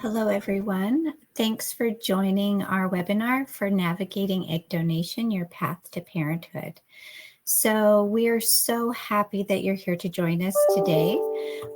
Hello, everyone. Thanks for joining our webinar for Navigating Egg Donation, Your Path to Parenthood. So we are so happy that you're here to join us today.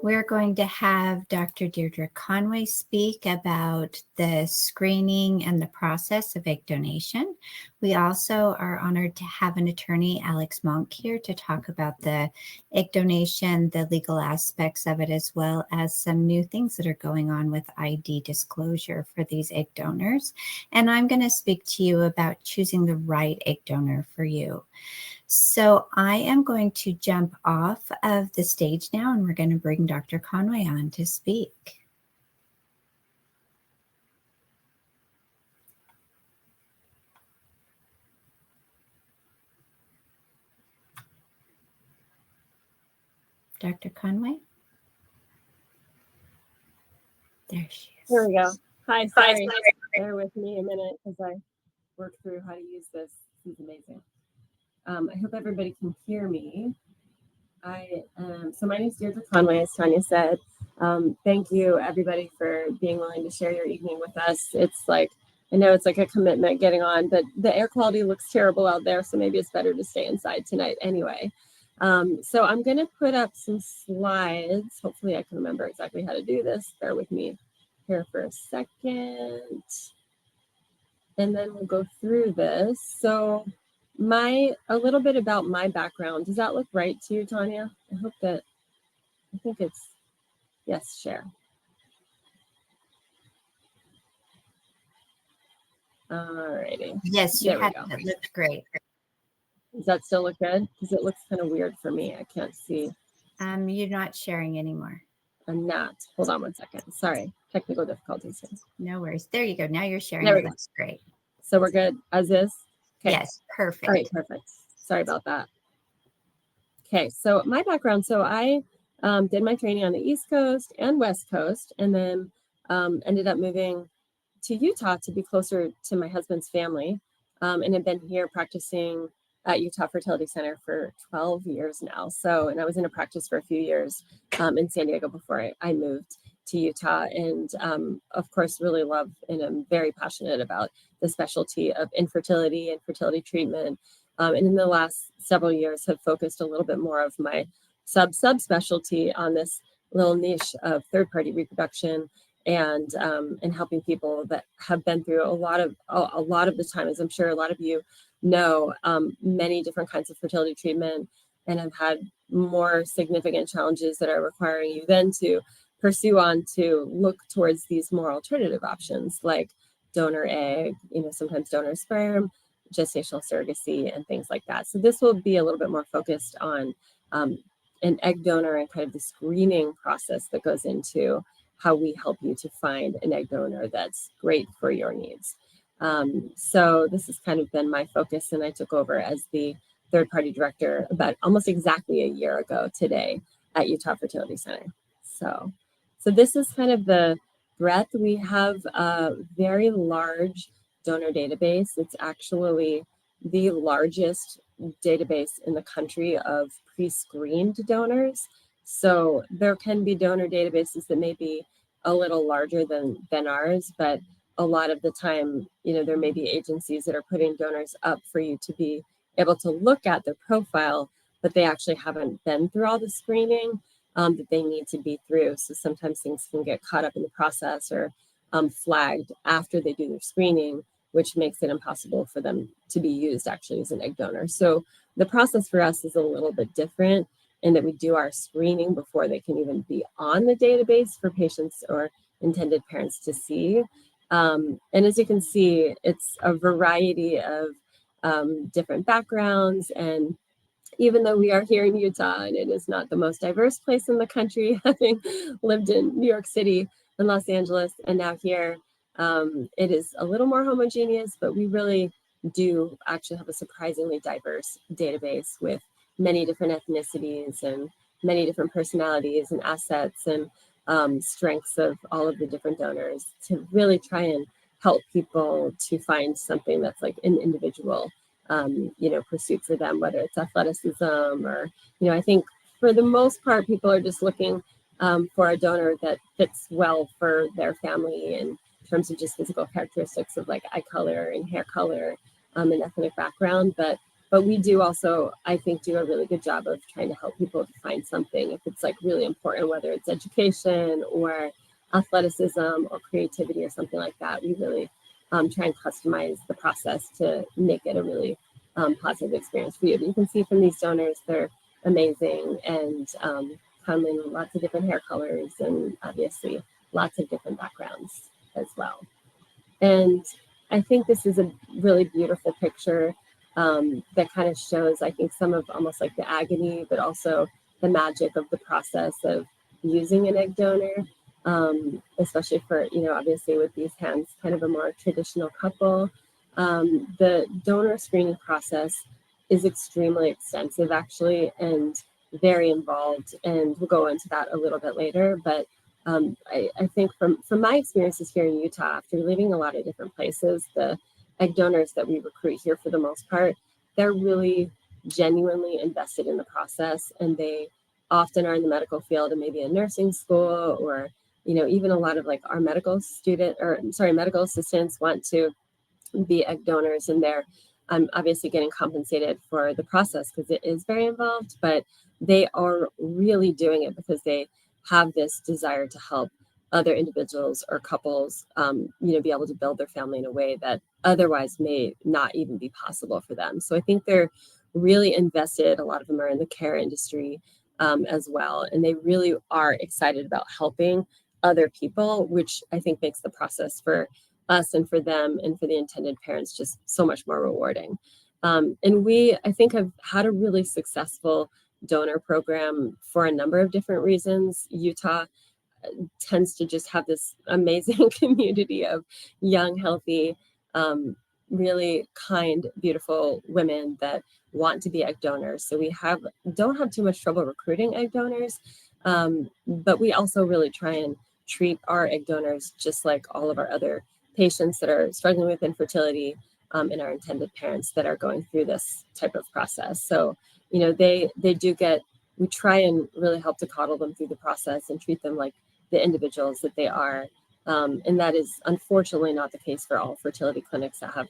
We're going to have Dr. Deirdre Conway speak about the screening and the process of egg donation. We also are honored to have an attorney, Alex Monk, here to talk about the egg donation, the legal aspects of it, as well as some new things that are going on with ID disclosure for these egg donors. And I'm going to speak to you about choosing the right egg donor for you. So I am going to jump off of the stage now, and we're going to bring Dr. Conway on to speak. Dr. Conway? There she is. Here we go. Hi, sorry. Bear with me a minute as I work through how to use this. This is amazing. I hope everybody can hear me. So my name is Deirdre Conway, as Tonya said. Thank you, everybody, for being willing to share your evening with us. It's like, I know it's like a commitment getting on, but the air quality looks terrible out there, so maybe it's better to stay inside tonight anyway. So I'm going to put up some slides. Hopefully I can remember exactly how to do this. Bear with me here for a second. And then we'll go through this. So a little bit about my background. Does that look right to you, Tonya? I think it's, yes, share. All righty. Yes, you had it. Looked great. Does that still look good? Because it looks kind of weird for me. I can't see. You're not sharing anymore. I'm not. Hold on one second. Sorry. Technical difficulties here. No worries. There you go. Now you're sharing. There it looks great. So we're good as is? Okay. Yes, perfect. All right, perfect. Sorry about that. Okay, so my background. So I did my training on the East Coast and West Coast, and then ended up moving to Utah to be closer to my husband's family, and have been here practicing at Utah Fertility Center for 12 years now. So, and I was in a practice for a few years in San Diego before I moved to Utah, and of course really love and I'm very passionate about the specialty of infertility and fertility treatment, and in the last several years have focused a little bit more of my subspecialty on this little niche of third-party reproduction and helping people that have been through a lot of the time, as I'm sure a lot of you know, many different kinds of fertility treatment, and have had more significant challenges that are requiring you then to pursue on to look towards these more alternative options like donor egg, sometimes donor sperm, gestational surrogacy, and things like that. So this will be a little bit more focused on an egg donor and kind of the screening process that goes into how we help you to find an egg donor that's great for your needs. So this has kind of been my focus, and I took over as the third-party director about almost exactly a year ago today at Utah Fertility Center. So this is kind of the breadth. We have a very large donor database. It's actually the largest database in the country of pre-screened donors. So there can be donor databases that may be a little larger than ours, but a lot of the time, there may be agencies that are putting donors up for you to be able to look at their profile, but they actually haven't been through all the screening that they need to be through. So sometimes things can get caught up in the process or flagged after they do their screening, which makes it impossible for them to be used actually as an egg donor. So the process for us is a little bit different in that we do our screening before they can even be on the database for patients or intended parents to see. And as you can see, it's a variety of different backgrounds. And even though we are here in Utah and it is not the most diverse place in the country, having lived in New York City and Los Angeles and now here, it is a little more homogeneous, but we really do actually have a surprisingly diverse database with many different ethnicities and many different personalities and assets and strengths of all of the different donors to really try and help people to find something that's like an individual pursuit for them, whether it's athleticism or, I think for the most part, people are just looking for a donor that fits well for their family in terms of just physical characteristics of like eye color and hair color and ethnic background. But we do also, I think, do a really good job of trying to help people to find something if it's like really important, whether it's education or athleticism or creativity or something like that. We really try and customize the process to make it a really positive experience for you. But you can see from these donors, they're amazing and come in lots of different hair colors and obviously lots of different backgrounds as well. And I think this is a really beautiful picture that kind of shows, I think, some of almost like the agony, but also the magic of the process of using an egg donor, especially for, obviously with these hands, kind of a more traditional couple. The donor screening process is extremely extensive, actually, and very involved. And we'll go into that a little bit later. But I think from my experiences here in Utah, after living a lot of different places, the egg donors that we recruit here, for the most part, they're really genuinely invested in the process, and they often are in the medical field and maybe in nursing school, or even a lot of like our medical assistants want to be egg donors, and they're obviously getting compensated for the process because it is very involved, but they are really doing it because they have this desire to help other individuals or couples, be able to build their family in a way that otherwise may not even be possible for them. So I think they're really invested. A lot of them are in the care industry as well, and they really are excited about helping other people, which I think makes the process for us and for them and for the intended parents just so much more rewarding. And we, I think, have had a really successful donor program for a number of different reasons. Utah tends to just have this amazing community of young, healthy, really kind, beautiful women that want to be egg donors. So we don't have too much trouble recruiting egg donors, but we also really try and treat our egg donors just like all of our other patients that are struggling with infertility and our intended parents that are going through this type of process. So, they do get, we try and really help to coddle them through the process and treat them like the individuals that they are. And that is unfortunately not the case for all fertility clinics that have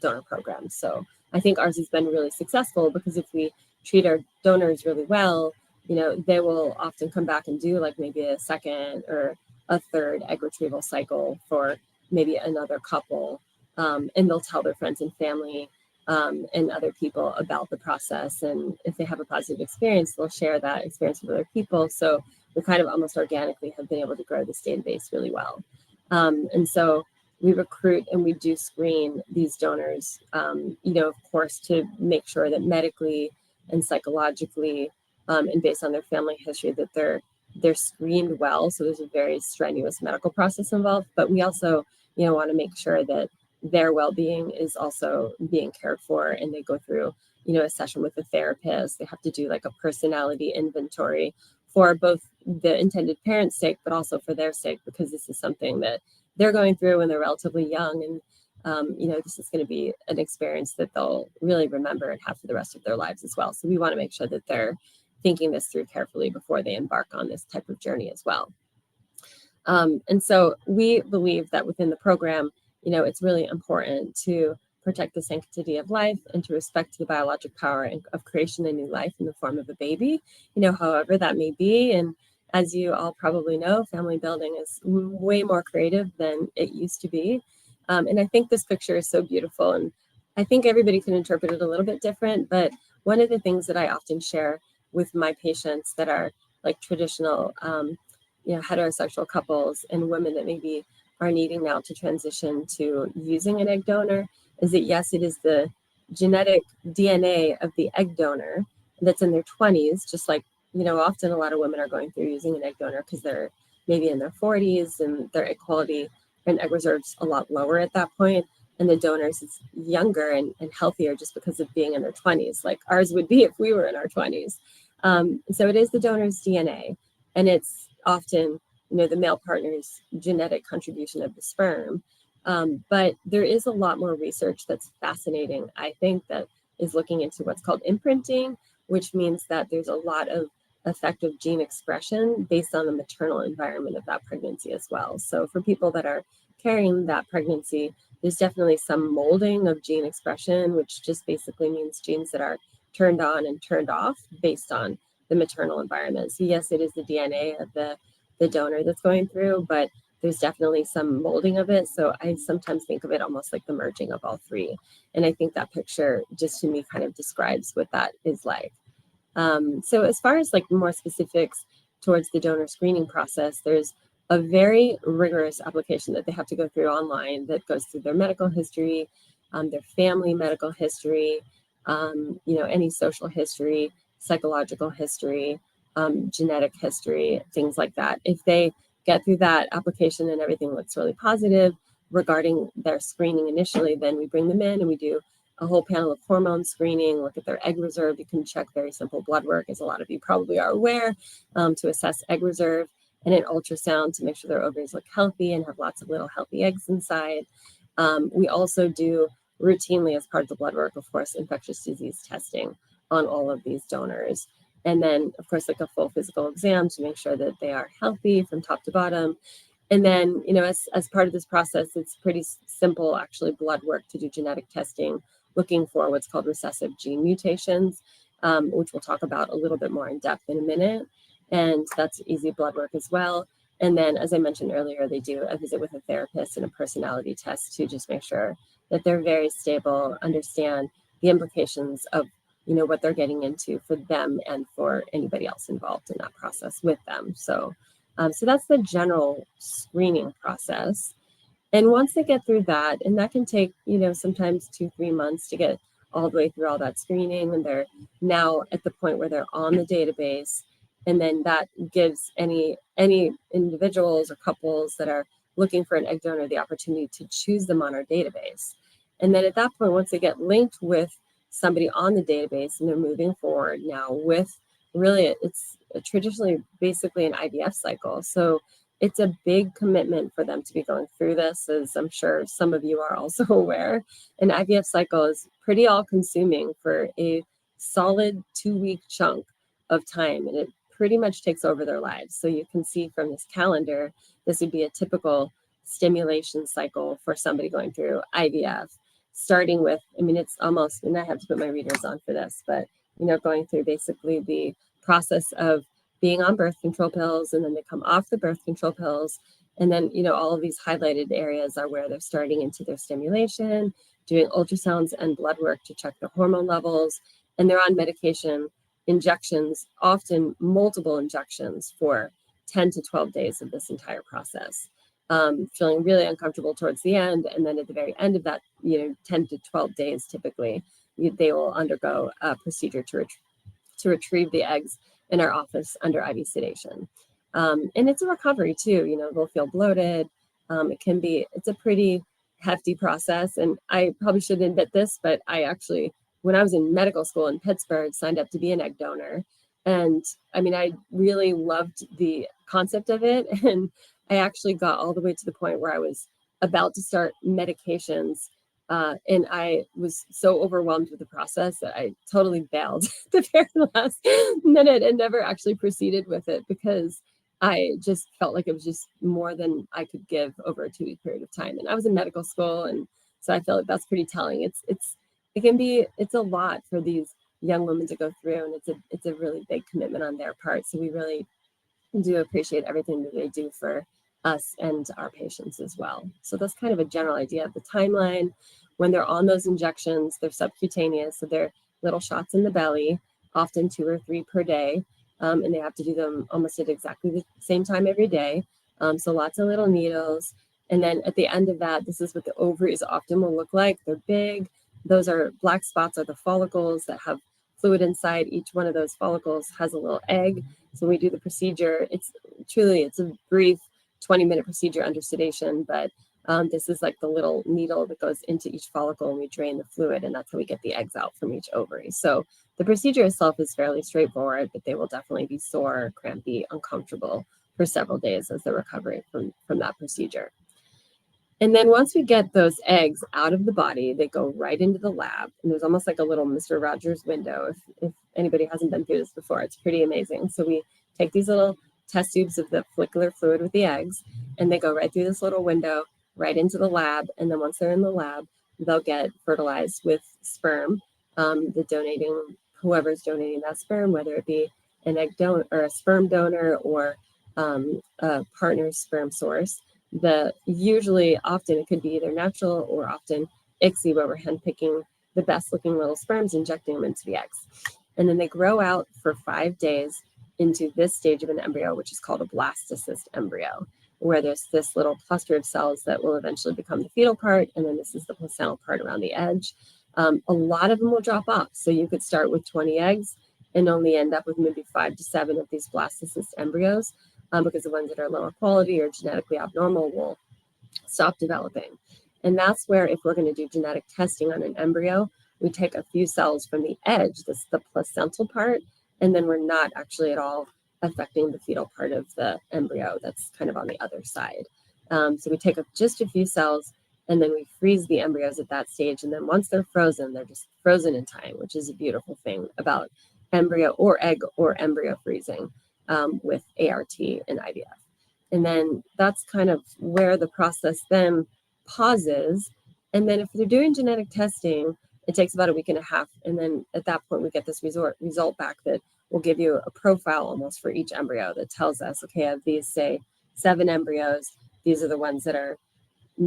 donor programs. So I think ours has been really successful because if we treat our donors really well, they will often come back and do like maybe a second or a third egg retrieval cycle for maybe another couple. And they'll tell their friends and family and other people about the process. And if they have a positive experience, they'll share that experience with other people. So we kind of almost organically have been able to grow this database really well. And so we recruit and we do screen these donors, of course, to make sure that medically and psychologically and based on their family history that they're screened well. So there's a very strenuous medical process involved, but we also, want to make sure that their well-being is also being cared for, and they go through, a session with a therapist. They have to do like a personality inventory for both the intended parent's sake, but also for their sake, because this is something that they're going through when they're relatively young. And, this is going to be an experience that they'll really remember and have for the rest of their lives as well. So we want to make sure that they're thinking this through carefully before they embark on this type of journey as well. And so we believe that within the program, it's really important to protect the sanctity of life and to respect the biologic power of creation a new life in the form of a baby, however that may be. And as you all probably know, family building is way more creative than it used to be. And I think this picture is so beautiful, and I think everybody can interpret it a little bit different. But one of the things that I often share with my patients that are like traditional, heterosexual couples and women that maybe are needing now to transition to using an egg donor is that, yes, it is the genetic DNA of the egg donor that's in their 20s, just like, often a lot of women are going through using an egg donor because they're maybe in their 40s and their egg quality and egg reserves a lot lower at that point. And the donors is younger and healthier just because of being in their 20s, like ours would be if we were in our 20s. So it is the donor's DNA, and it's often, the male partner's genetic contribution of the sperm. But there is a lot more research that's fascinating, I think, that is looking into what's called imprinting, which means that there's a lot of effect of gene expression based on the maternal environment of that pregnancy as well. So for people that are carrying that pregnancy, there's definitely some molding of gene expression, which just basically means genes that are turned on and turned off based on the maternal environment. So yes, it is the DNA of the donor that's going through, but there's definitely some molding of it. So I sometimes think of it almost like the merging of all three. And I think that picture just to me kind of describes what that is like. So as far as like more specifics towards the donor screening process, there's a very rigorous application that they have to go through online that goes through their medical history, their family medical history, any social history, psychological history, genetic history, things like that. If they get through that application and everything looks really positive regarding their screening initially, then we bring them in and we do a whole panel of hormone screening, look at their egg reserve. You can check very simple blood work, as a lot of you probably are aware, to assess egg reserve, and an ultrasound to make sure their ovaries look healthy and have lots of little healthy eggs inside. We also do routinely, as part of the blood work, of course, infectious disease testing on all of these donors. And then, of course, like a full physical exam to make sure that they are healthy from top to bottom. And then, as part of this process, it's pretty simple, actually, blood work to do genetic testing, looking for what's called recessive gene mutations, which we'll talk about a little bit more in depth in a minute. And that's easy blood work as well. And then, as I mentioned earlier, they do a visit with a therapist and a personality test to just make sure that they're very stable, understand the implications of what they're getting into for them and for anybody else involved in that process with them. So that's the general screening process. And once they get through that, and that can take, sometimes 2-3 months to get all the way through all that screening, and they're now at the point where they're on the database. And then that gives any individuals or couples that are looking for an egg donor the opportunity to choose them on our database. And then at that point, once they get linked with somebody on the database and they're moving forward now with it's traditionally basically an IVF cycle. So it's a big commitment for them to be going through this, as I'm sure some of you are also aware. An IVF cycle is pretty all-consuming for a solid 2-week chunk of time, and it pretty much takes over their lives. So you can see from this calendar, this would be a typical stimulation cycle for somebody going through IVF, starting with, it's almost, and I have to put my readers on for this, but, going through basically the process of being on birth control pills, and then they come off the birth control pills. And then, all of these highlighted areas are where they're starting into their stimulation, doing ultrasounds and blood work to check their hormone levels. And they're on medication, injections, often multiple injections for 10 to 12 days of this entire process. Feeling really uncomfortable towards the end. And then at the very end of that, 10 to 12 days, typically, they will undergo a procedure to retrieve the eggs in our office under IV sedation. And it's a recovery too, they'll feel bloated. It's a pretty hefty process. And I probably shouldn't admit this, but I actually, when I was in medical school in Pittsburgh, signed up to be an egg donor. And I really loved the concept of it. And I actually got all the way to the point where I was about to start medications. And I was so overwhelmed with the process that I totally bailed the very last minute and never actually proceeded with it, because I just felt like it was just more than I could give over a 2-week period of time. And I was in medical school. And so I feel like that's pretty telling. It's a lot for these young women to go through, and it's a really big commitment on their part. So we really do appreciate everything that they do for us and our patients as well. So that's kind of a general idea of the timeline. When they're on those injections, they're subcutaneous, so they're little shots in the belly, often 2 or 3 per day, and they have to do them almost at exactly the same time every day. So lots of little needles. And then at the end of that, this is what the ovaries often will look like. They're big. Those are black spots are the follicles that have fluid inside. Each one of those follicles has a little egg. So when we do the procedure, it's a brief 20-minute procedure under sedation, but this is like the little needle that goes into each follicle, and we drain the fluid, and that's how we get the eggs out from each ovary. So the procedure itself is fairly straightforward, but they will definitely be sore, crampy, uncomfortable for several days as they're recovering from that procedure. And then once we get those eggs out of the body, they go right into the lab. And there's almost like a little Mr. Rogers window. If anybody hasn't been through this before, it's pretty amazing. So we take these little test tubes of the follicular fluid with the eggs, and they go right through this little window, right into the lab. And then once they're in the lab, they'll get fertilized with sperm. Whoever's donating that sperm, whether it be an egg donor or a sperm donor or a partner's sperm source. Often it could be either natural or often ICSI, where we're handpicking the best looking little sperms, injecting them into the eggs. And then they grow out for 5 days into this stage of an embryo, which is called a blastocyst embryo, where there's this little cluster of cells that will eventually become the fetal part. And then this is the placental part around the edge. A lot of them will drop off. So you could start with 20 eggs and only end up with maybe 5 to 7 of these blastocyst embryos, because the ones that are lower quality or genetically abnormal will stop developing. And that's where, if we're going to do genetic testing on an embryo, we take a few cells from the edge, that's the placental part, and then we're not actually at all affecting the fetal part of the embryo that's kind of on the other side. So we take just a few cells, and then we freeze the embryos at that stage. And then once they're frozen, they're just frozen in time, which is a beautiful thing about embryo or egg or embryo freezing with ART and IVF. And then that's kind of where the process then pauses. And then if they're doing genetic testing, it takes about a week and a half. And then at that point, we get this result back that will give you a profile almost for each embryo that tells us, okay, of these, say, 7 embryos, these are the ones that are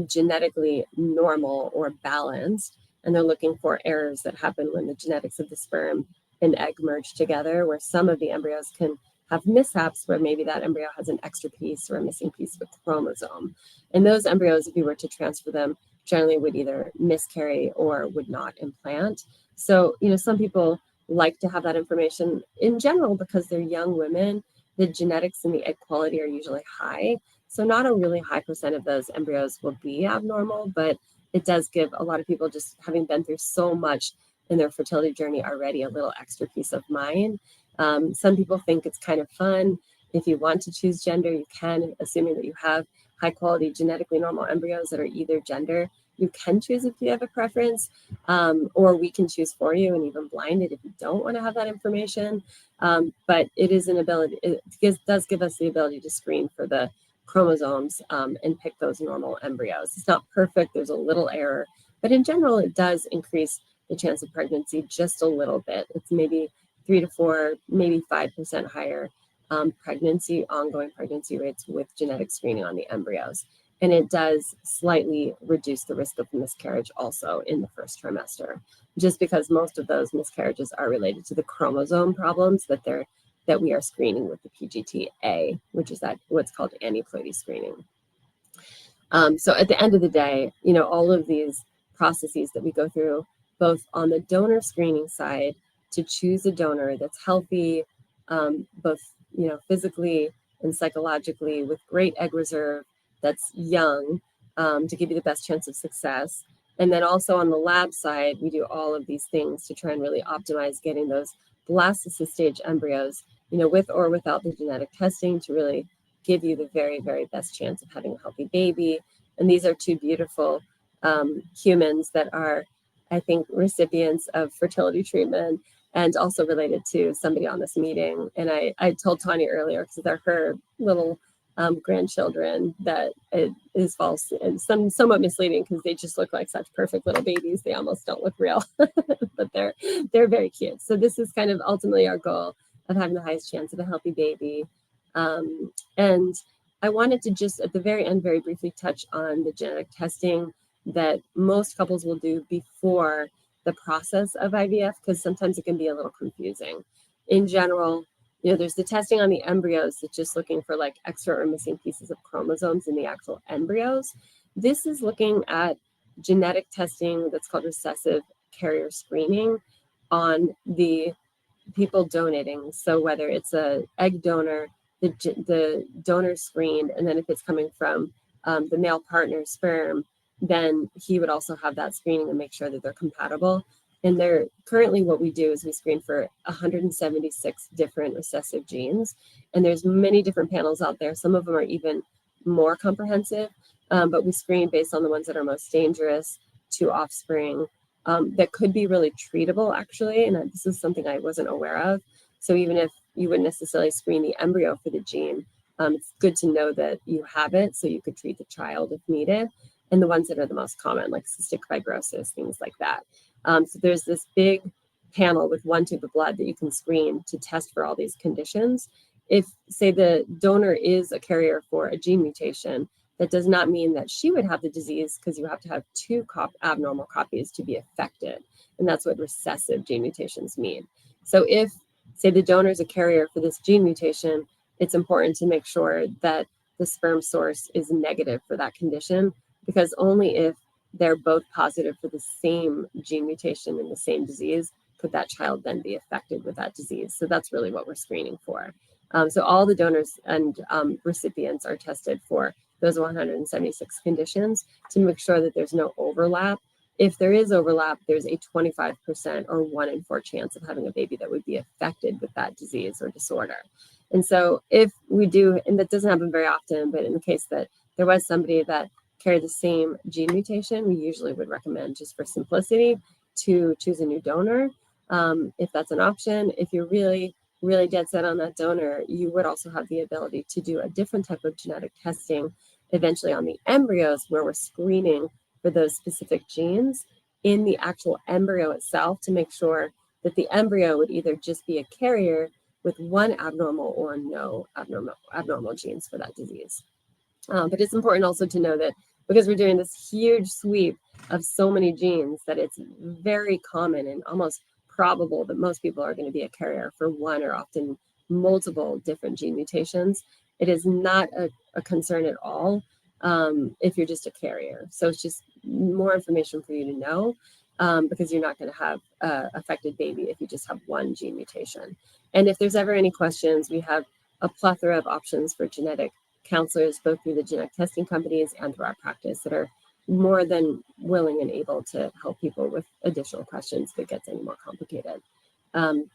genetically normal or balanced. And they're looking for errors that happen when the genetics of the sperm and egg merge together, where some of the embryos can have mishaps where maybe that embryo has an extra piece or a missing piece of a chromosome. And those embryos, if you were to transfer them, generally would either miscarry or would not implant. So, some people like to have that information in general because they're young women. The genetics and the egg quality are usually high. So not a really high percent of those embryos will be abnormal, but it does give a lot of people, just having been through so much in their fertility journey already, a little extra peace of mind. Some people think it's kind of fun. If you want to choose gender, you can, assuming that you have high quality genetically normal embryos that are either gender. You can choose if you have a preference, or we can choose for you and even blind it if you don't want to have that information. But it is an ability, does give us the ability to screen for the chromosomes and pick those normal embryos. It's not perfect, there's a little error, but in general, it does increase the chance of pregnancy just a little bit. It's maybe 3 to 4, maybe 5% higher ongoing pregnancy rates with genetic screening on the embryos. And it does slightly reduce the risk of miscarriage also in the first trimester, just because most of those miscarriages are related to the chromosome problems that we are screening with the PGT-A, which is what's called aneuploidy screening. So at the end of the day, all of these processes that we go through, both on the donor screening side to choose a donor that's healthy, both physically and psychologically, with great egg reserve, that's young, to give you the best chance of success. And then also on the lab side, we do all of these things to try and really optimize getting those blastocyst stage embryos, with or without the genetic testing, to really give you the very, very best chance of having a healthy baby. And these are 2 beautiful humans that are, I think, recipients of fertility treatment and also related to somebody on this meeting. And I told Tonya earlier, because they're her little grandchildren, that it is false and somewhat misleading, because they just look like such perfect little babies. They almost don't look real, but they're very cute. So this is kind of ultimately our goal of having the highest chance of a healthy baby. And I wanted to just at the very end very briefly touch on the genetic testing that most couples will do before the process of IVF, because sometimes it can be a little confusing. In general, there's the testing on the embryos that's just looking for like extra or missing pieces of chromosomes in the actual embryos. This is looking at genetic testing that's called recessive carrier screening on the people donating. So whether it's an egg donor, the donor screened, and then if it's coming from the male partner's sperm, then he would also have that screening and make sure that they're compatible. And currently what we do is we screen for 176 different recessive genes. And there's many different panels out there. Some of them are even more comprehensive. but we screen based on the ones that are most dangerous to offspring that could be really treatable, actually. And this is something I wasn't aware of. So even if you wouldn't necessarily screen the embryo for the gene, it's good to know that you have it so you could treat the child if needed. And the ones that are the most common, like cystic fibrosis, things like that. So there's this big panel with one tube of blood that you can screen to test for all these conditions. If, say, the donor is a carrier for a gene mutation, that does not mean that she would have the disease, because you have to have two abnormal copies to be affected. And that's what recessive gene mutations mean. So if, say, the donor is a carrier for this gene mutation, it's important to make sure that the sperm source is negative for that condition, because only if they're both positive for the same gene mutation in the same disease could that child then be affected with that disease. So that's really what we're screening for. So all the donors and recipients are tested for those 176 conditions to make sure that there's no overlap. If there is overlap, there's a 25% or 1 in 4 chance of having a baby that would be affected with that disease or disorder. And so if we do, and that doesn't happen very often, but in the case that there was somebody that carried the same gene mutation, we usually would recommend, just for simplicity, to choose a new donor. If that's an option. If you're really dead set on that donor, you would also have the ability to do a different type of genetic testing eventually on the embryos, where we're screening for those specific genes in the actual embryo itself to make sure that the embryo would either just be a carrier with one abnormal or no abnormal genes for that disease. But it's important also to know that because we're doing this huge sweep of so many genes, that it's very common and almost probable that most people are going to be a carrier for one or often multiple different gene mutations. It is not a concern at all if you're just a carrier. So it's just more information for you to know, because you're not going to have an affected baby if you just have one gene mutation. And if there's ever any questions, we have a plethora of options for genetic counselors, both through the genetic testing companies and through our practice, that are more than willing and able to help people with additional questions if it gets any more complicated.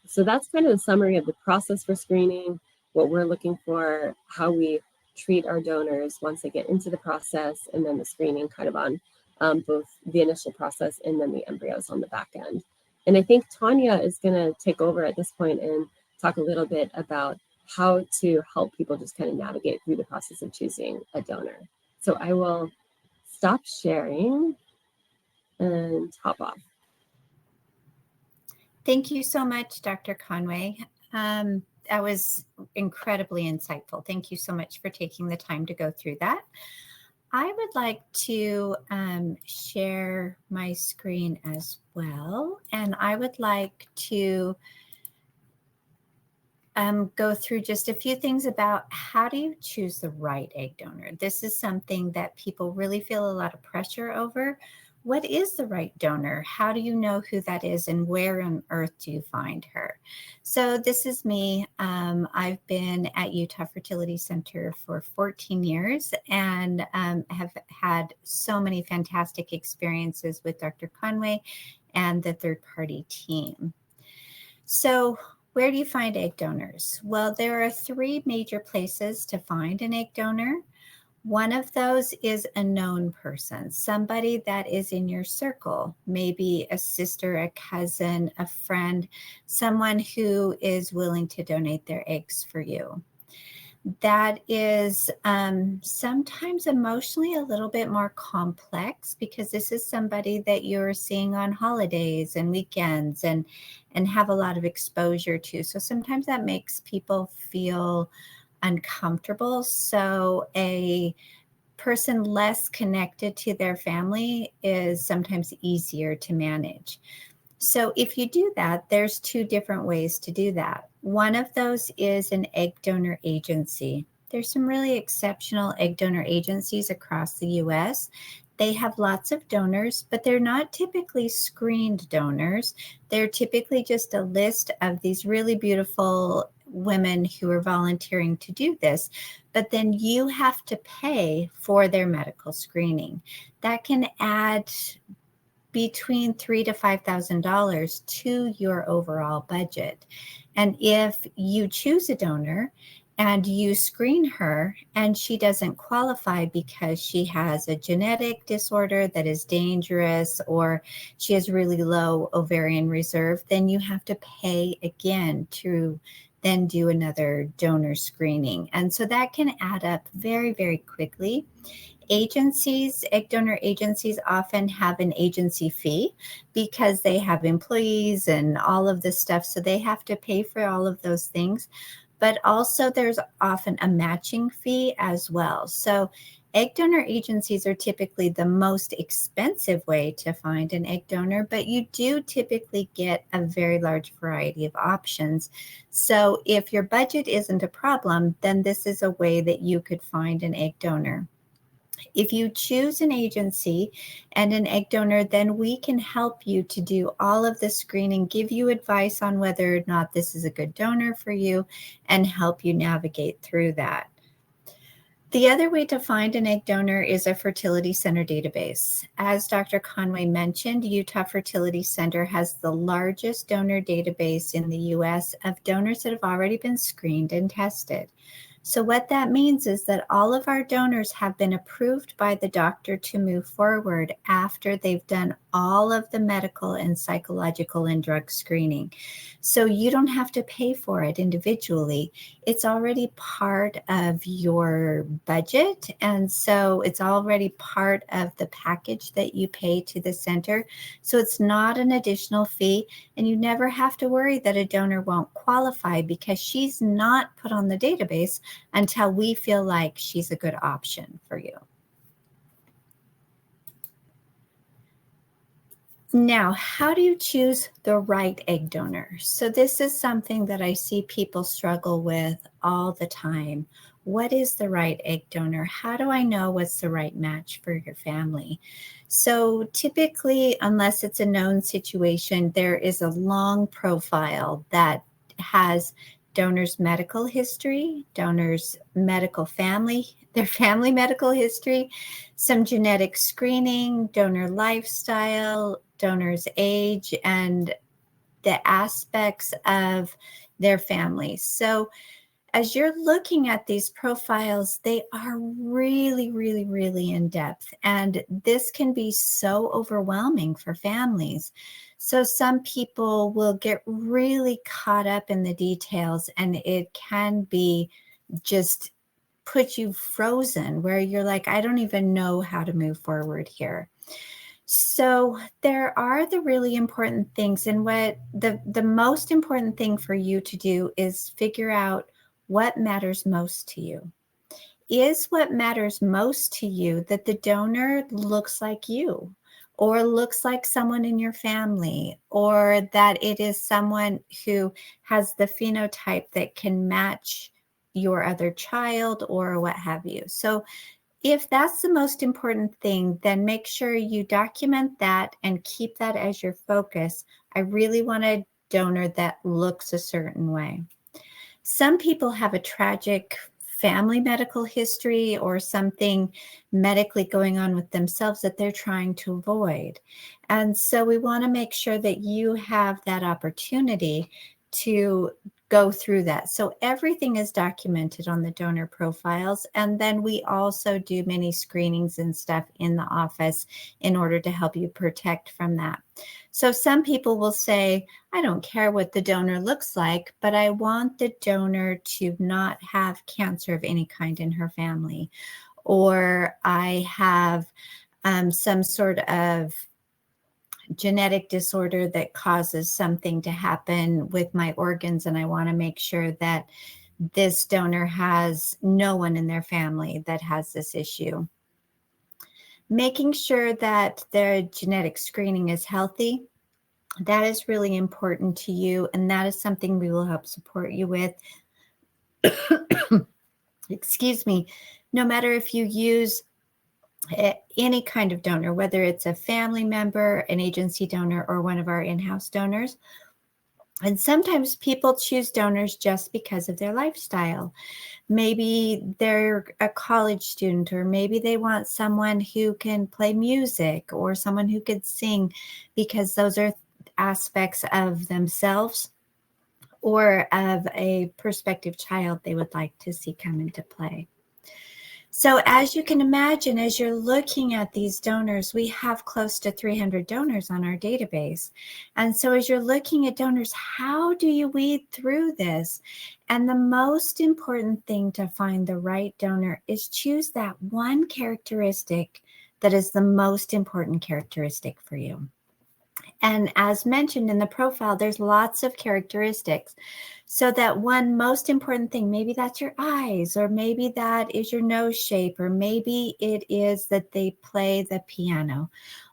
So that's kind of the summary of the process for screening, what we're looking for, how we treat our donors once they get into the process, and then the screening kind of on both the initial process and then the embryos on the back end. And I think Tonya is going to take over at this point and talk a little bit about how to help people just kind of navigate through the process of choosing a donor. So I will stop sharing and hop off. Thank you so much, Dr. Conway. That was incredibly insightful. Thank you so much for taking the time to go through that. I would like to share my screen as well, and I would like to go through just a few things about how do you choose the right egg donor. This is something that people really feel a lot of pressure over. What is the right donor? How do you know who that is, and where on earth do you find her? So this is me. I've been at Utah Fertility Center for 14 years and have had so many fantastic experiences with Dr. Conway and the third-party team. So where do you find egg donors? Well, there are 3 major places to find an egg donor. One of those is a known person, somebody that is in your circle, maybe a sister, a cousin, a friend, someone who is willing to donate their eggs for you. That is sometimes emotionally a little bit more complex, because this is somebody that you're seeing on holidays and weekends and have a lot of exposure to. So sometimes that makes people feel uncomfortable. So a person less connected to their family is sometimes easier to manage. So if you do that, there's 2 different ways to do that. One of those is an egg donor agency. There's some really exceptional egg donor agencies across the US. They have lots of donors, but they're not typically screened donors. They're typically just a list of these really beautiful women who are volunteering to do this, but then you have to pay for their medical screening. That can add between $3,000 to $5,000 to your overall budget. And if you choose a donor and you screen her and she doesn't qualify because she has a genetic disorder that is dangerous or she has really low ovarian reserve, then you have to pay again to then do another donor screening. And so that can add up very, very quickly. Agencies, egg donor agencies often have an agency fee because they have employees and all of this stuff. So they have to pay for all of those things. But also there's often a matching fee as well. So egg donor agencies are typically the most expensive way to find an egg donor, but you do typically get a very large variety of options. So if your budget isn't a problem, then this is a way that you could find an egg donor. If you choose an agency and an egg donor, then we can help you to do all of the screening, give you advice on whether or not this is a good donor for you, and help you navigate through that. The other way to find an egg donor is a fertility center database. As Dr. Conway mentioned, Utah Fertility Center has the largest donor database in the U.S. of donors that have already been screened and tested. So what that means is that all of our donors have been approved by the doctor to move forward after they've done all of the medical and psychological and drug screening. So you don't have to pay for it individually. It's already part of your budget. And so it's already part of the package that you pay to the center. So it's not an additional fee. And you never have to worry that a donor won't qualify because she's not put on the database until we feel like she's a good option for you. Now, how do you choose the right egg donor? So this is something that I see people struggle with all the time. What is the right egg donor? How do I know what's the right match for your family? So typically, unless it's a known situation, there is a long profile that has donors' medical history, donors' medical family, their family medical history, some genetic screening, donor lifestyle, donor's age, and the aspects of their family. So as you're looking at these profiles, they are really, really, really in depth. And this can be so overwhelming for families. So some people will get really caught up in the details, and it can be just put you frozen where you're like, I don't even know how to move forward here. So there are the really important things. And what the most important thing for you to do is figure out what matters most to you. Is what matters most to you that the donor looks like you, or looks like someone in your family, or that it is someone who has the phenotype that can match your other child or what have you? So if that's the most important thing, then make sure you document that and keep that as your focus. I really want a donor that looks a certain way. Some people have a tragic family medical history or something medically going on with themselves that they're trying to avoid. And so we want to make sure that you have that opportunity to go through that. So everything is documented on the donor profiles. And then we also do many screenings and stuff in the office in order to help you protect from that. So some people will say, I don't care what the donor looks like, but I want the donor to not have cancer of any kind in her family. Or I have some sort of genetic disorder that causes something to happen with my organs, and I want to make sure that this donor has no one in their family that has this issue. Making sure that their genetic screening is healthy, that is really important to you, and that is something we will help support you with. Excuse me. No matter if you use any kind of donor, whether it's a family member, an agency donor, or one of our in-house donors. And sometimes people choose donors just because of their lifestyle. Maybe they're a college student, or maybe they want someone who can play music or someone who could sing, because those are aspects of themselves or of a prospective child they would like to see come into play. So as you can imagine, as you're looking at these donors, we have close to 300 donors on our database. And so as you're looking at donors, how do you weed through this? And the most important thing to find the right donor is choose that one characteristic that is the most important characteristic for you. And as mentioned in the profile, there's lots of characteristics. So that one most important thing, maybe that's your eyes, or maybe that is your nose shape, or maybe it is that they play the piano.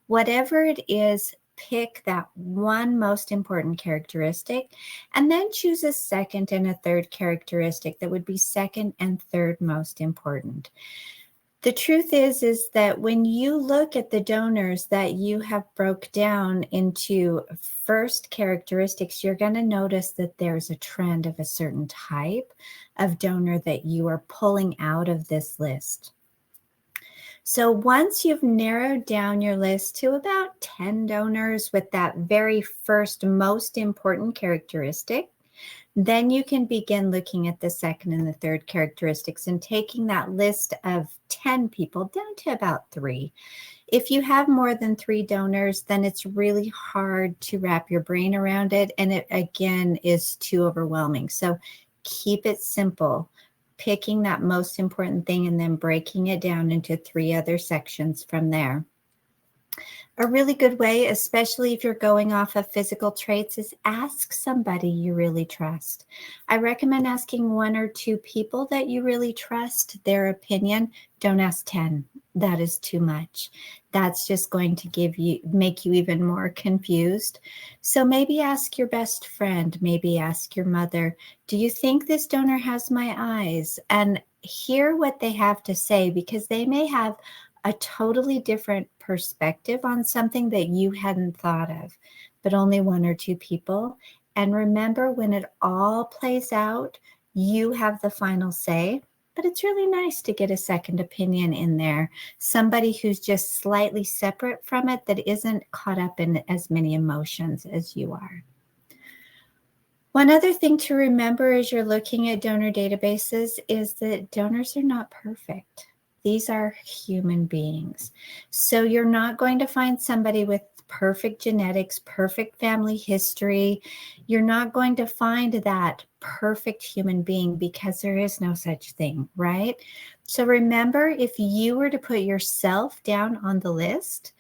Whatever it is, pick that one most important characteristic, and then choose a second and a third characteristic that would be second and third most important. The truth is that when you look at the donors that you have broke down into first characteristics, you're going to notice that there's a trend of a certain type of donor that you are pulling out of this list. So once you've narrowed down your list to about 10 donors with that very first most important characteristic, then you can begin looking at the second and the third characteristics and taking that list of 10 people down to about 3. If you have more than 3 donors, then it's really hard to wrap your brain around it. And it, again, is too overwhelming. So keep it simple, picking that most important thing and then breaking it down into 3 other sections from there. A really good way, especially if you're going off of physical traits, is ask somebody you really trust. I recommend asking 1 or 2 people that you really trust their opinion. Don't ask 10. That is too much. That's just going to make you even more confused. So maybe ask your best friend, maybe ask your mother, do you think this donor has my eyes? And hear what they have to say, because they may have a totally different perspective on something that you hadn't thought of, but only 1 or 2 people. And remember, when it all plays out, you have the final say, but it's really nice to get a second opinion in there. Somebody who's just slightly separate from it, that isn't caught up in as many emotions as you are. One other thing to remember as you're looking at donor databases is that donors are not perfect. These are human beings. So you're not going to find somebody with perfect genetics, perfect family history. You're not going to find that perfect human being, because there is no such thing, right? So remember, if you were to put yourself down on the list,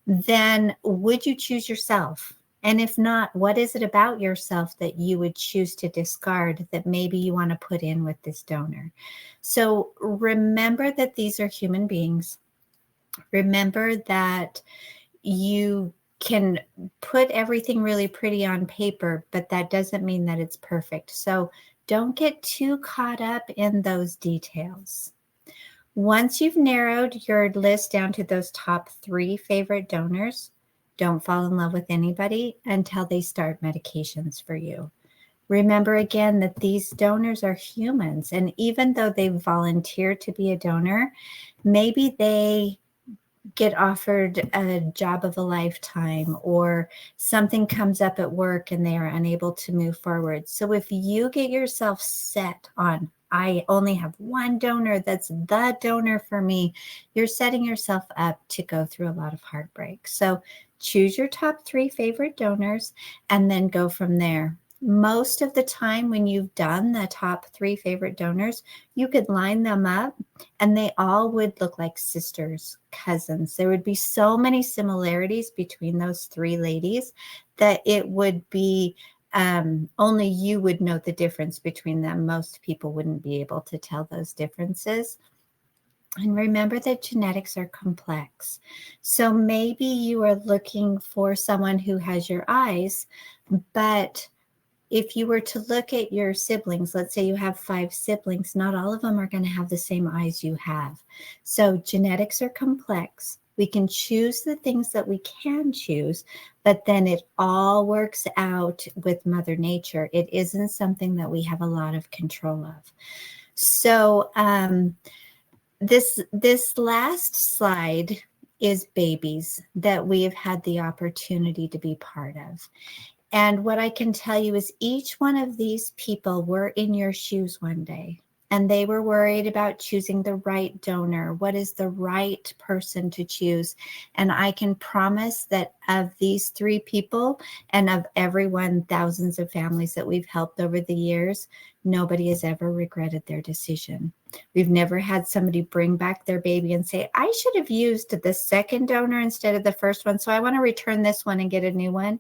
then would you choose yourself? And if not, what is it about yourself that you would choose to discard that maybe you want to put in with this donor? So remember that these are human beings. Remember that you can put everything really pretty on paper, but that doesn't mean that it's perfect. So don't get too caught up in those details. Once you've narrowed your list down to those top 3 favorite donors, don't fall in love with anybody until they start medications for you. Remember again that these donors are humans, and even though they volunteer to be a donor, maybe they get offered a job of a lifetime, or something comes up at work and they are unable to move forward. So if you get yourself set on, I only have 1 donor that's the donor for me, you're setting yourself up to go through a lot of heartbreak. So choose your top 3 favorite donors and then go from there. Most of the time when you've done the top 3 favorite donors, you could line them up and they all would look like sisters, cousins. There would be so many similarities between those 3 ladies that it would be only you would know the difference between them. Most people wouldn't be able to tell those differences. And remember that genetics are complex. So maybe you are looking for someone who has your eyes, but if you were to look at your siblings, let's say you have 5 siblings, not all of them are going to have the same eyes you have. So genetics are complex. We can choose the things that we can choose, but then it all works out with Mother Nature. It isn't something that we have a lot of control of. So this last slide is babies that we have had the opportunity to be part of. And what I can tell you is each one of these people were in your shoes one day, and they were worried about choosing the right donor. What is the right person to choose? And I can promise that of these 3 people and of everyone, thousands of families that we've helped over the years, nobody has ever regretted their decision. We've never had somebody bring back their baby and say, I should have used the second donor instead of the first one, so I want to return this one and get a new one.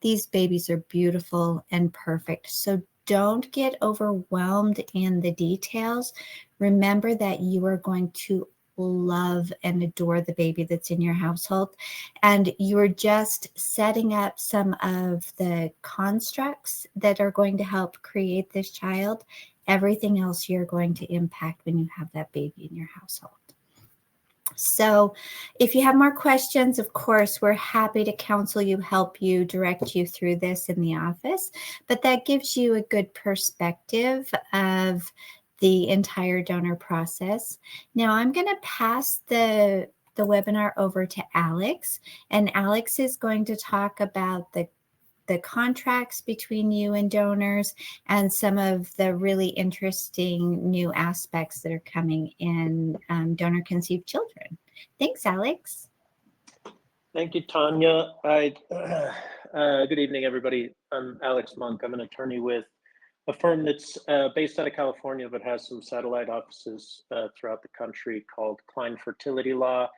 These babies are beautiful and perfect. So don't get overwhelmed in the details. Remember that you are going to love and adore the baby that's in your household. And you're just setting up some of the constructs that are going to help create this child. Everything else you're going to impact when you have that baby in your household. So if you have more questions, of course, we're happy to counsel you, help you, direct you through this in the office. But that gives you a good perspective of the entire donor process. Now I'm going to pass the webinar over to Alex, and Alex is going to talk about the contracts between you and donors and some of the really interesting new aspects that are coming in donor conceived children. Thanks, Alex. Thank you, Tonya. Good evening, everybody. I'm Alex Monk. I'm an attorney with a firm that's based out of California, but has some satellite offices throughout the country called Klein Fertily Law.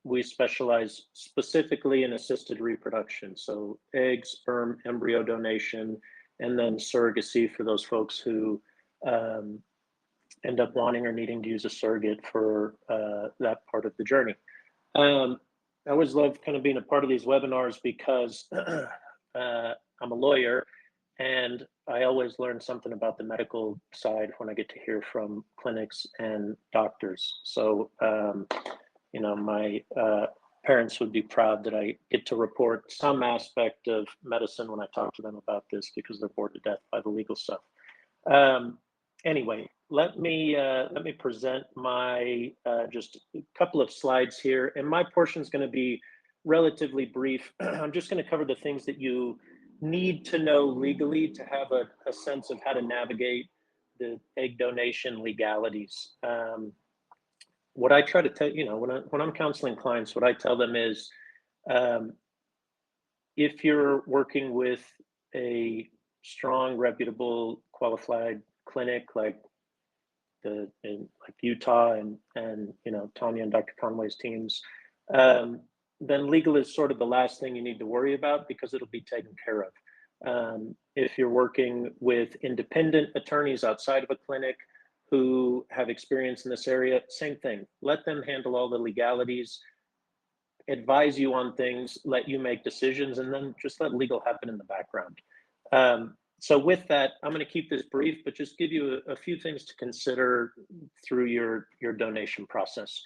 We specialize specifically in assisted reproduction, so egg, sperm, embryo donation, and then surrogacy for those folks who end up wanting or needing to use a surrogate for that part of the journey. I always love kind of being a part of these webinars because I'm a lawyer, and I always learn something about the medical side when I get to hear from clinics and doctors. So, you know, my parents would be proud that I get to report some aspect of medicine when I talk to them about this, because they're bored to death by the legal stuff. Anyway, let me present my just a couple of slides here, and my portion is going to be relatively brief. I'm just going to cover the things that you need to know legally to have a sense of how to navigate the egg donation legalities. What I try to tell, you know, when I'm counseling clients, what I tell them is, if you're working with a strong, reputable, qualified clinic like Utah and you know, Tonya and Dr. Conway's teams, then legal is sort of the last thing you need to worry about, because it'll be taken care of. If you're working with independent attorneys outside of a clinic who have experience in this area, same thing. Let them handle all the legalities, advise you on things, let you make decisions, and then just let legal happen in the background. So with that, I'm going to keep this brief, but just give you a few things to consider through your donation process.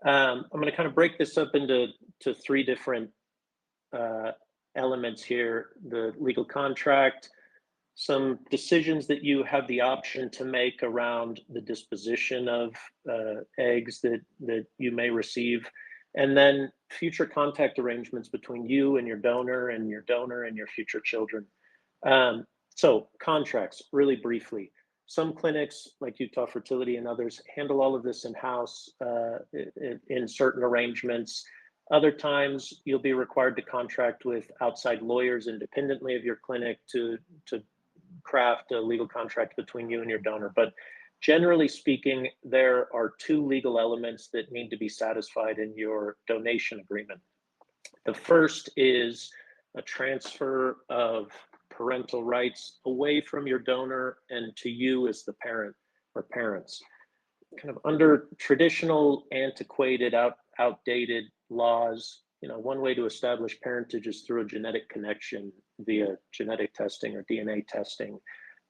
I'm going to kind of break this up into 3 different elements here: the legal contract, some decisions that you have the option to make around the disposition of eggs that you may receive, and then future contact arrangements between you and your donor and your future children. So contracts, really briefly. Some clinics like Utah Fertility and others handle all of this in-house in certain arrangements. Other times you'll be required to contract with outside lawyers independently of your clinic to craft a legal contract between you and your donor. But generally speaking, there are 2 legal elements that need to be satisfied in your donation agreement. The first is a transfer of parental rights away from your donor and to you as the parent or parents. Kind of under traditional, antiquated, outdated laws, you know, one way to establish parentage is through a genetic connection via genetic testing or DNA testing.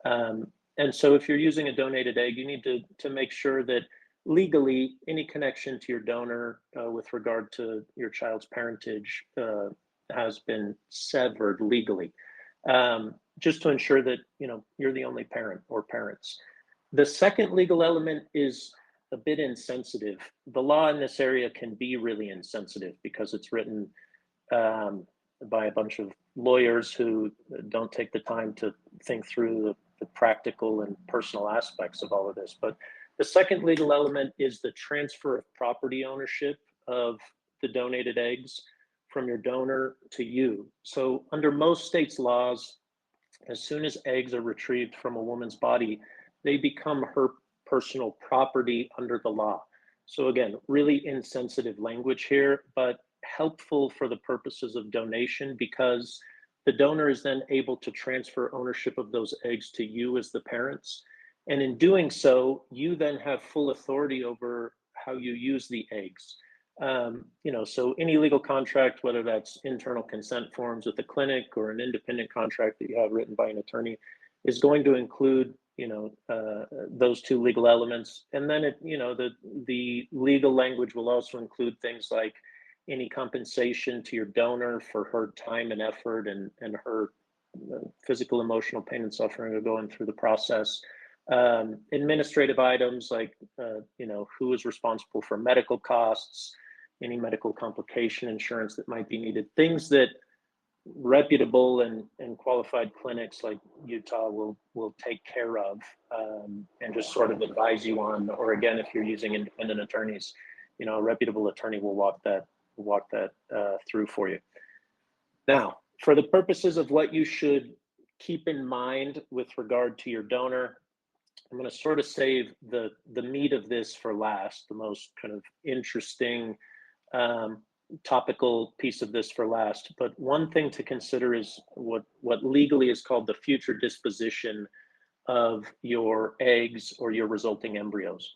And so if you're using a donated egg, you need to make sure that legally any connection to your donor with regard to your child's parentage has been severed legally, just to ensure that, you know, you're the only parent or parents. The second legal element is a bit insensitive. The law in this area can be really insensitive because it's written by a bunch of lawyers who don't take the time to think through the practical and personal aspects of all of this. But the second legal element is the transfer of property ownership of the donated eggs from your donor to you. So under most states' laws, as soon as eggs are retrieved from a woman's body, they become her personal property under the law. So again, really insensitive language here, but helpful for the purposes of donation, because the donor is then able to transfer ownership of those eggs to you as the parents. And in doing so, you then have full authority over how you use the eggs. So any legal contract, whether that's internal consent forms with the clinic or an independent contract that you have written by an attorney, is going to include, those two legal elements. And then the legal language will also include things like any compensation to your donor for her time and effort and her physical, emotional pain and suffering of going through the process. Administrative items like, who is responsible for medical costs, any medical complication insurance that might be needed, things that reputable and qualified clinics like Utah will take care of, and just sort of advise you on, or again, if you're using independent attorneys, a reputable attorney will walk that through for you. Now, for the purposes of what you should keep in mind with regard to your donor, I'm going to sort of save the meat of this for last, the most kind of interesting topical piece of this for last. But one thing to consider is what legally is called the future disposition of your eggs or your resulting embryos.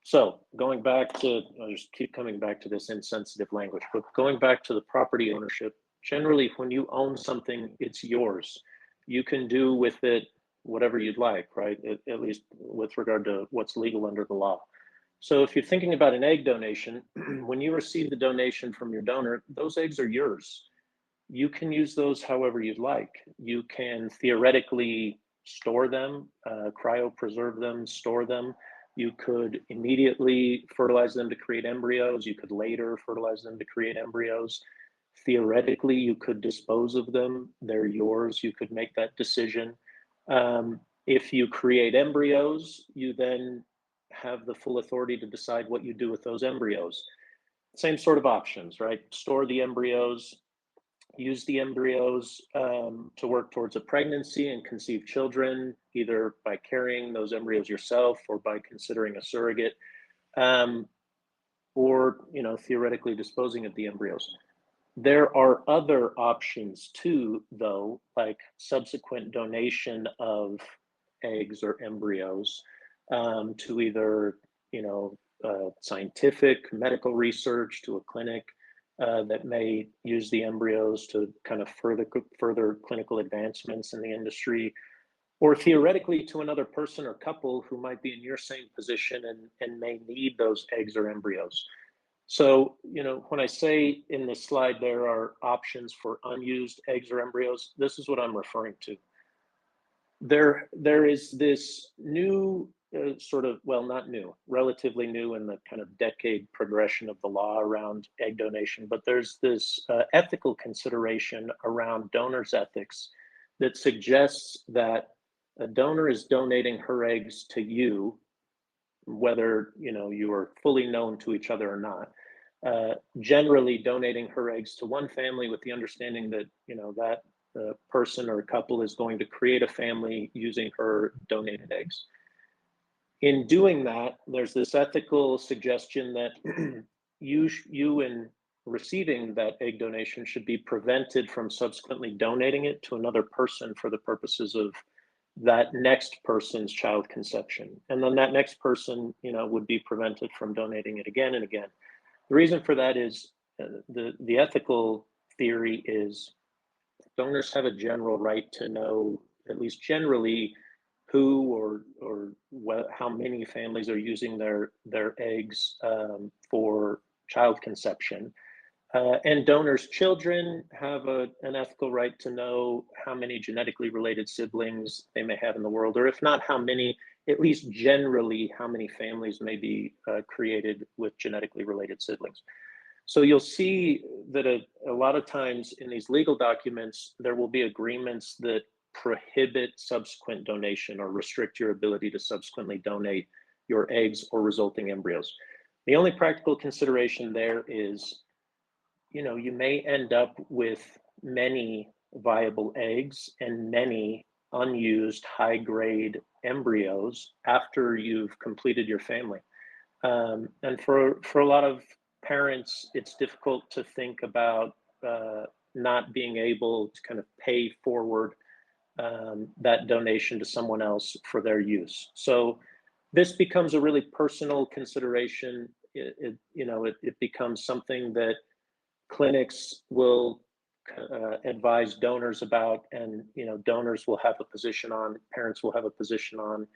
So going back to, I'll just keep coming back to this insensitive language, but going back to the property ownership, generally when you own something, it's yours. You can do with it whatever you'd like, right? At least with regard to what's legal under the law. So if you're thinking about an egg donation, when you receive the donation from your donor, those eggs are yours. You can use those however you'd like. You can theoretically store them, cryopreserve them, store them. You could immediately fertilize them to create embryos. You could later fertilize them to create embryos. Theoretically, you could dispose of them. They're yours. You could make that decision. If you create embryos, you then have the full authority to decide what you do with those embryos. Same sort of options, right? Store the embryos, use the embryos to work towards a pregnancy and conceive children, either by carrying those embryos yourself or by considering a surrogate, or theoretically disposing of the embryos. There are other options too, though, like subsequent donation of eggs or embryos to either, scientific medical research, to a clinic that may use the embryos to kind of further clinical advancements in the industry, or theoretically to another person or couple who might be in your same position and may need those eggs or embryos. So, when I say in this slide there are options for unused eggs or embryos, this is what I'm referring to. There is this new not new, relatively new in the kind of decade progression of the law around egg donation, but there's this ethical consideration around donors' ethics that suggests that a donor is donating her eggs to you, whether you are fully known to each other or not. Generally donating her eggs to one family with the understanding that that person or couple is going to create a family using her donated eggs. In doing that, there's this ethical suggestion that you in receiving that egg donation should be prevented from subsequently donating it to another person for the purposes of that next person's child conception. And then that next person, would be prevented from donating it again and again. The reason for that is the ethical theory is donors have a general right to know, at least generally, who or how many families are using their eggs for child conception. And donors' children have an ethical right to know how many genetically related siblings they may have in the world, or if not how many, at least generally how many families may be created with genetically related siblings. So you'll see that a lot of times in these legal documents, there will be agreements that prohibit subsequent donation or restrict your ability to subsequently donate your eggs or resulting embryos. The only practical consideration there is, you may end up with many viable eggs and many unused high-grade embryos after you've completed your family. And for a lot of parents, it's difficult to think about not being able to kind of pay forward that donation to someone else for their use. So this becomes a really personal consideration. It becomes something that clinics will advise donors about, and donors will have a position on, parents will have a position on,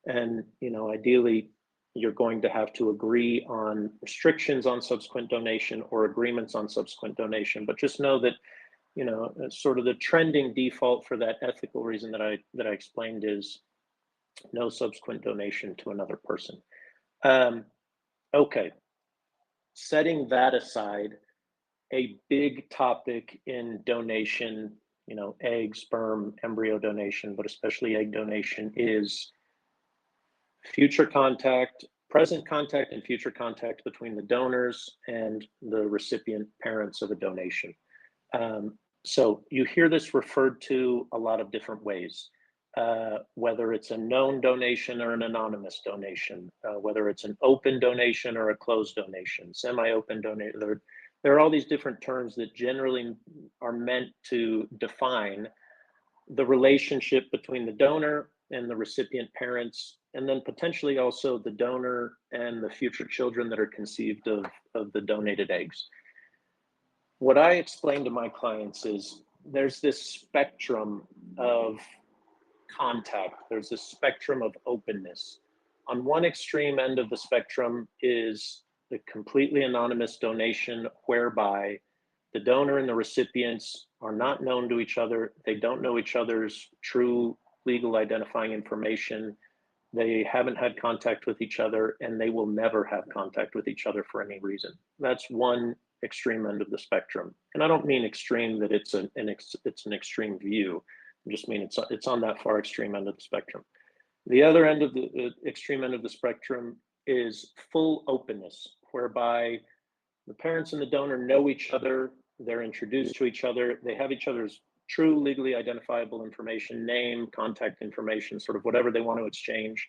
and ideally you're going to have to agree on restrictions on subsequent donation or agreements on subsequent donation. But just know that sort of the trending default for that ethical reason that I explained is no subsequent donation to another person. Okay, setting that aside, a big topic in donation, egg, sperm, embryo donation, but especially egg donation, is future contact, present contact and future contact between the donors and the recipient parents of a donation. So you hear this referred to a lot of different ways, whether it's a known donation or an anonymous donation, whether it's an open donation or a closed donation, semi-open donation. There are all these different terms that generally are meant to define the relationship between the donor and the recipient parents, and then potentially also the donor and the future children that are conceived of the donated eggs. What I explain to my clients is there's this spectrum of contact, there's this spectrum of openness. On one extreme end of the spectrum is the completely anonymous donation, whereby the donor and the recipients are not known to each other. They don't know each other's true legal identifying information. They haven't had contact with each other, and they will never have contact with each other for any reason. That's one extreme end of the spectrum. And I don't mean extreme that it's an extreme view. I just mean it's on that far extreme end of the spectrum. The other end of the extreme end of the spectrum is full openness, whereby the parents and the donor know each other, they're introduced to each other, they have each other's true legally identifiable information, name, contact information, sort of whatever they want to exchange,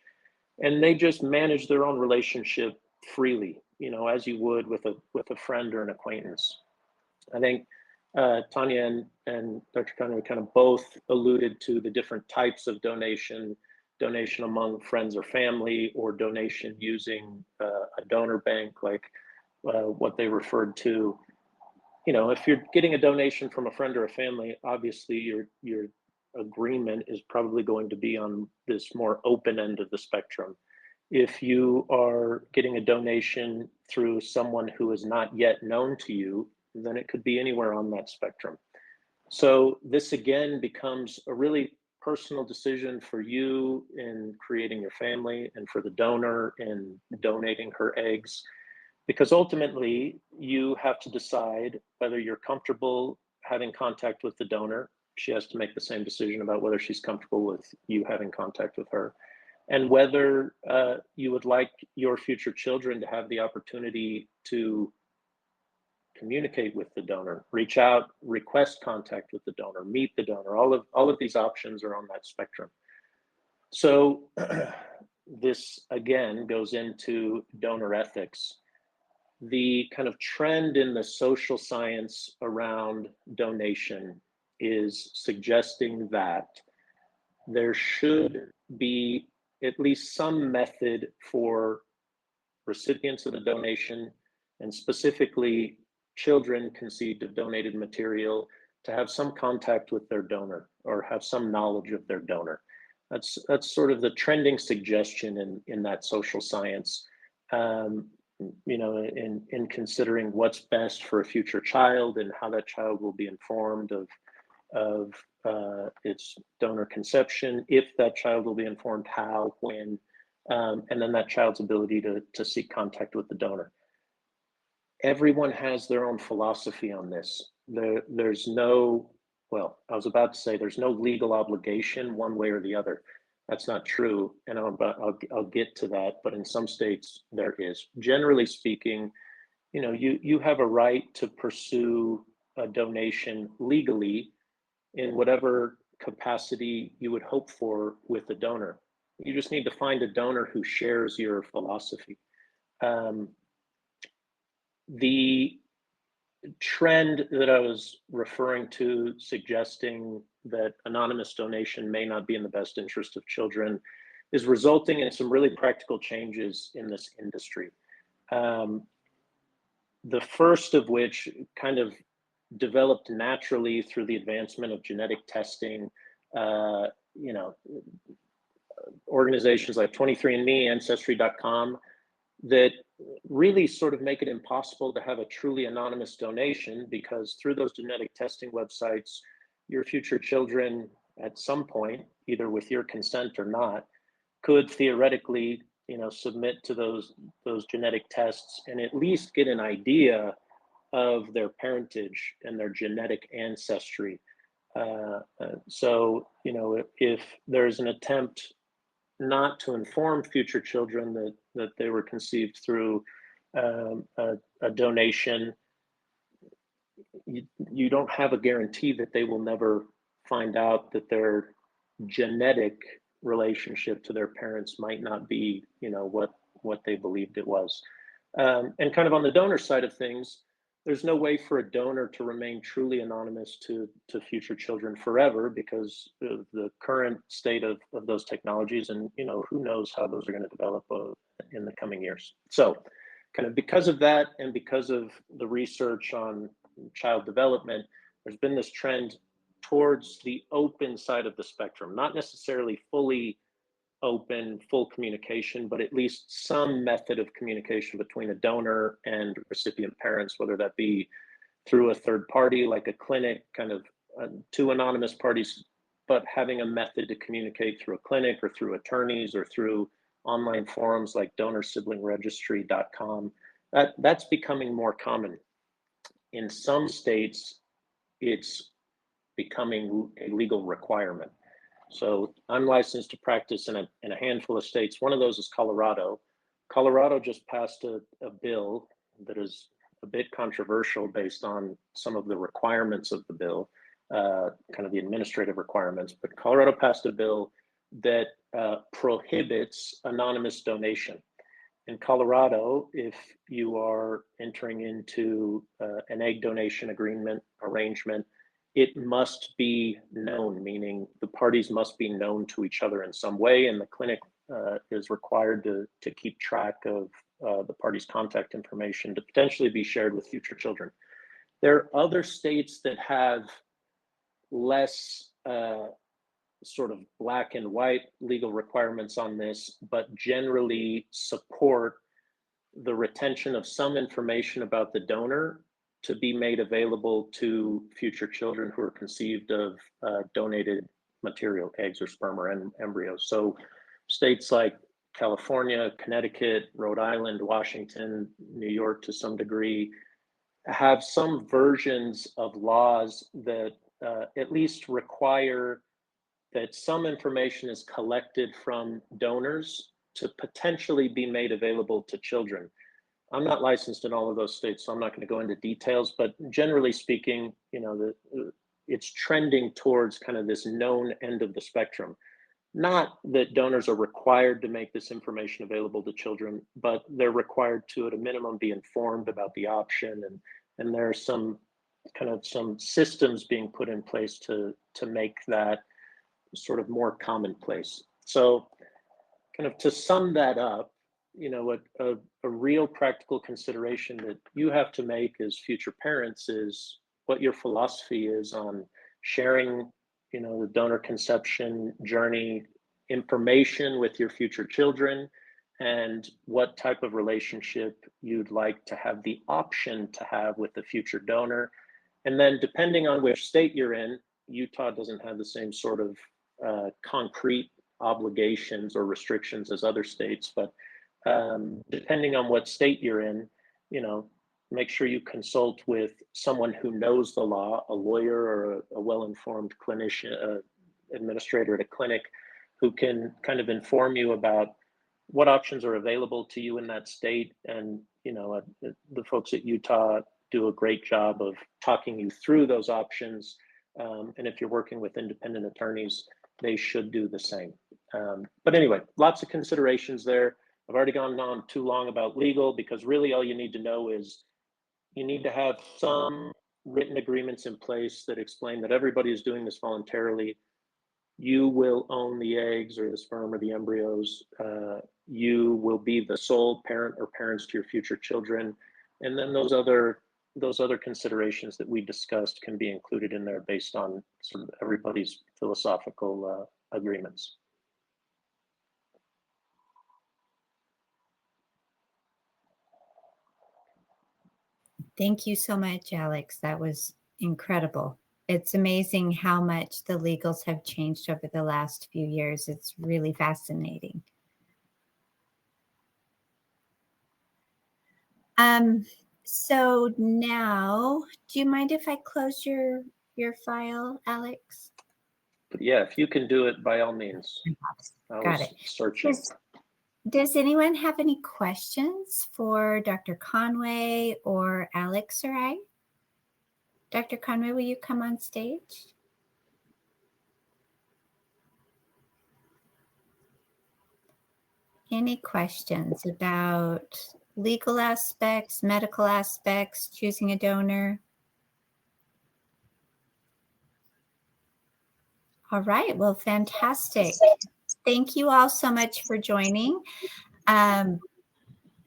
and they just manage their own relationship freely, as you would with a friend or an acquaintance. I think Tonya and Dr. Conway kind of both alluded to the different types of donation among friends or family, or donation using a donor bank, like what they referred to. If you're getting a donation from a friend or a family, obviously your agreement is probably going to be on this more open end of the spectrum. If you are getting a donation through someone who is not yet known to you, then it could be anywhere on that spectrum. So this again becomes a really personal decision for you in creating your family, and for the donor in donating her eggs, because ultimately you have to decide whether you're comfortable having contact with the donor. She has to make the same decision about whether she's comfortable with you having contact with her, and whether you would like your future children to have the opportunity to communicate with the donor, reach out, request contact with the donor, meet the donor. All of these options are on that spectrum. So this again goes into donor ethics. The kind of trend in the social science around donation is suggesting that there should be at least some method for recipients of the donation, and specifically children conceived of donated material, to have some contact with their donor or have some knowledge of their donor. That's sort of the trending suggestion in that social science. In considering what's best for a future child and how that child will be informed of its donor conception, if that child will be informed how, when, and then that child's ability to seek contact with the donor. everyone has their own philosophy on this. There's no, well, I was about to say there's no legal obligation one way or the other. That's not true, and I'll get to that. But in some states there is. Generally speaking, you have a right to pursue a donation legally in whatever capacity you would hope for with the donor. You just need to find a donor who shares your philosophy. The trend that I was referring to, suggesting that anonymous donation may not be in the best interest of children, is resulting in some really practical changes in this industry. The first of which kind of developed naturally through the advancement of genetic testing. Organizations like 23andMe, Ancestry.com, that really sort of make it impossible to have a truly anonymous donation, because through those genetic testing websites, your future children at some point, either with your consent or not, could theoretically, submit to those genetic tests and at least get an idea of their parentage and their genetic ancestry. So, if there's an attempt not to inform future children that they were conceived through a donation, you don't have a guarantee that they will never find out that their genetic relationship to their parents might not be, what they believed it was. And kind of on the donor side of things, there's no way for a donor to remain truly anonymous to future children forever, because of the current state of those technologies, and who knows how those are going to develop in the coming years. So kind of because of that, and because of the research on child development, there's been this trend towards the open side of the spectrum, not necessarily fully open, full communication, but at least some method of communication between a donor and recipient parents, whether that be through a third party like a clinic, kind of two anonymous parties, but having a method to communicate through a clinic or through attorneys or through online forums like donorsibling.registry.com. That's becoming more common. In some states, it's becoming a legal requirement. So I'm licensed to practice in a handful of states. One of those is Colorado. Colorado just passed a bill that is a bit controversial based on some of the requirements of the bill, kind of the administrative requirements. But Colorado passed a bill that prohibits anonymous donation. In Colorado, if you are entering into an egg donation agreement arrangement, it must be known, meaning the parties must be known to each other in some way, and the clinic is required to keep track of the parties' contact information to potentially be shared with future children. There are other states that have less sort of black and white legal requirements on this, but generally support the retention of some information about the donor to be made available to future children who are conceived of donated material, eggs or sperm or embryos. So states like California, Connecticut, Rhode Island, Washington, New York to some degree have some versions of laws that at least require that some information is collected from donors to potentially be made available to children. I'm not licensed in all of those states, so I'm not going to go into details, but generally speaking, it's trending towards kind of this known end of the spectrum. Not that donors are required to make this information available to children, but they're required to, at a minimum, be informed about the option, and there are some systems being put in place to make that sort of more commonplace. So kind of to sum that up, a real practical consideration that you have to make as future parents is what your philosophy is on sharing, the donor conception journey information with your future children, and what type of relationship you'd like to have the option to have with the future donor. And then depending on which state you're in, Utah doesn't have the same sort of concrete obligations or restrictions as other states, but depending on what state you're in, make sure you consult with someone who knows the law, a lawyer or a well-informed clinician, administrator at a clinic, who can kind of inform you about what options are available to you in that state. And, you know, the folks at Utah do a great job of talking you through those options. And if you're working with independent attorneys, they should do the same. But anyway, lots of considerations there. I've already gone on too long about legal, because really all you need to know is you need to have some written agreements in place that explain that everybody is doing this voluntarily. You will own the eggs or the sperm or the embryos. You will be the sole parent or parents to your future children. And then those other considerations that we discussed can be included in there based on sort of everybody's philosophical agreements. Thank you so much, Alex. That was incredible. It's amazing how much the legals have changed over the last few years. It's really fascinating. So now, do you mind if I close your file, Alex? But yeah, if you can do it, by all means. Got it. Searching. Does anyone have any questions for Dr. Conway or Alex or I? Dr. Conway, will you come on stage? Any questions about legal aspects, medical aspects, choosing a donor? All right, well, fantastic. Thank you all so much for joining.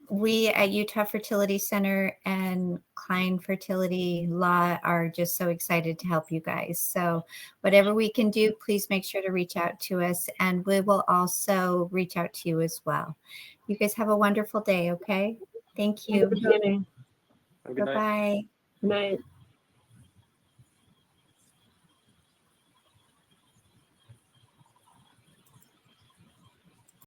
We at Utah Fertility Center and Klein Fertily Law are just so excited to help you guys. So whatever we can do, please make sure to reach out to us, and we will also reach out to you as well. You guys have a wonderful day, okay? Thank you. Good night. Good night. Bye-bye. Good night.